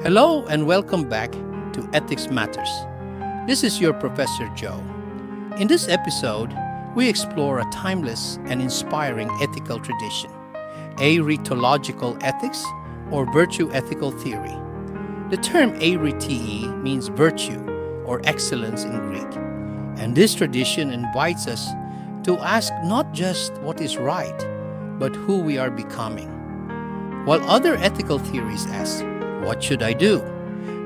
Hello and welcome back to Ethics Matters. This is your Professor Joe. In this episode, we explore a timeless and inspiring ethical tradition, aretological ethics or virtue ethical theory. The term arete means virtue or excellence in Greek, and this tradition invites us to ask not just what is right, but who we are becoming. While other ethical theories ask, what should I do?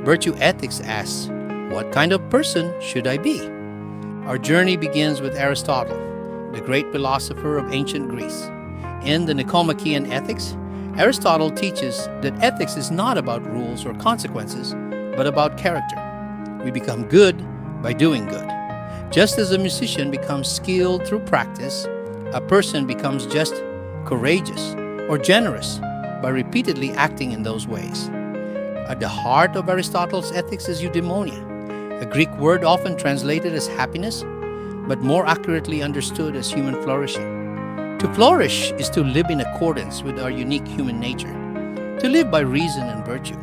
Virtue ethics asks, what kind of person should I be? Our journey begins with Aristotle, the great philosopher of ancient Greece. In the Nicomachean Ethics, Aristotle teaches that ethics is not about rules or consequences, but about character. We become good by doing good. Just as a musician becomes skilled through practice, a person becomes just courageous or generous by repeatedly acting in those ways. At the heart of Aristotle's ethics is eudaimonia, a Greek word often translated as happiness, but more accurately understood as human flourishing. To flourish is to live in accordance with our unique human nature, to live by reason and virtue.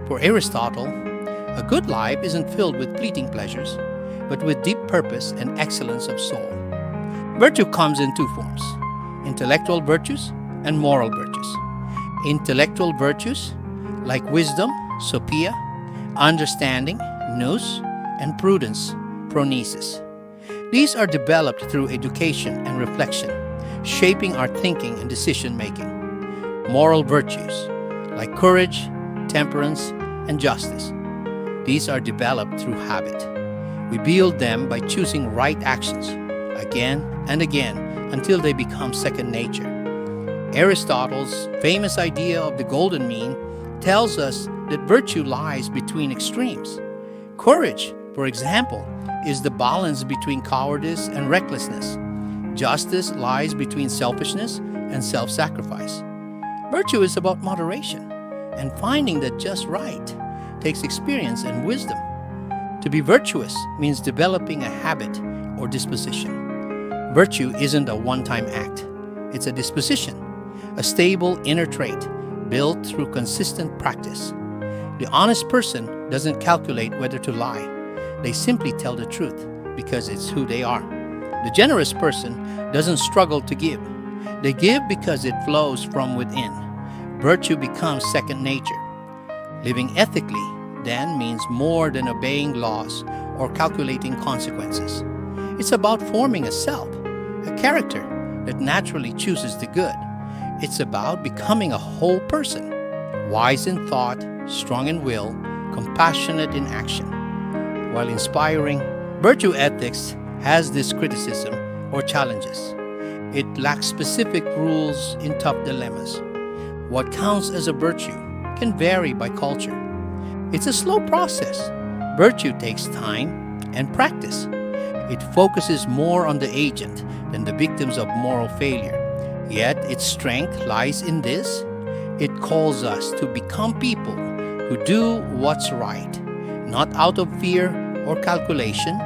For Aristotle, a good life isn't filled with fleeting pleasures, but with deep purpose and excellence of soul. Virtue comes in two forms, intellectual virtues and moral virtues. Intellectual virtues, like wisdom, sophia, understanding, nous, and prudence, phronesis. These are developed through education and reflection, shaping our thinking and decision-making. Moral virtues, like courage, temperance, and justice. These are developed through habit. We build them by choosing right actions, again and again, until they become second nature. Aristotle's famous idea of the golden mean tells us that virtue lies between extremes. Courage, for example, is the balance between cowardice and recklessness. Justice lies between selfishness and self-sacrifice. Virtue is about moderation, and finding that just right takes experience and wisdom. To be virtuous means developing a habit or disposition. Virtue isn't a one-time act. It's a disposition, a stable inner trait built through consistent practice. The honest person doesn't calculate whether to lie. They simply tell the truth because it's who they are. The generous person doesn't struggle to give. They give because it flows from within. Virtue becomes second nature. Living ethically then means more than obeying laws or calculating consequences. It's about forming a self, a character that naturally chooses the good. It's about becoming a whole person, wise in thought, strong in will, compassionate in action. While inspiring, virtue ethics has this criticism or challenges. It lacks specific rules in tough dilemmas. What counts as a virtue can vary by culture. It's a slow process. Virtue takes time and practice. It focuses more on the agent than the victims of moral failure. Yet its strength lies in this. It calls us to become people who do what's right, not out of fear or calculation,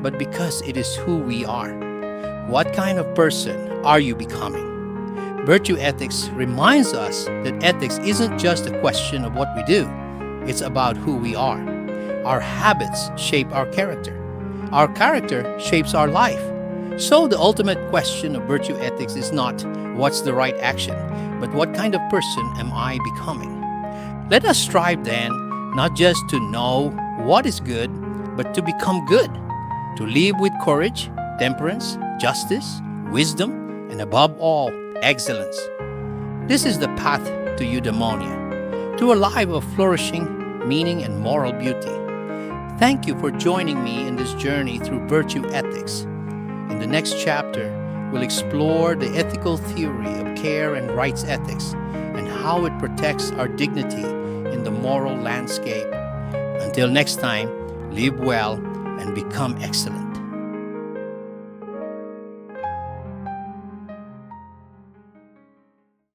but because it is who we are. What kind of person are you becoming? Virtue ethics reminds us that ethics isn't just a question of what we do. It's about who we are. Our habits shape our character. Our character shapes our life. So the ultimate question of virtue ethics is not what's the right action, but what kind of person am I becoming? Let us strive then, not just to know what is good, but to become good, to live with courage, temperance, justice, wisdom, and above all, excellence. This is the path to eudaimonia, to a life of flourishing, meaning, and moral beauty. Thank you for joining me in this journey through virtue ethics. In the next chapter, we'll explore the ethical theory of care and rights ethics and how it protects our dignity in the moral landscape. Until next time, live well and become excellent.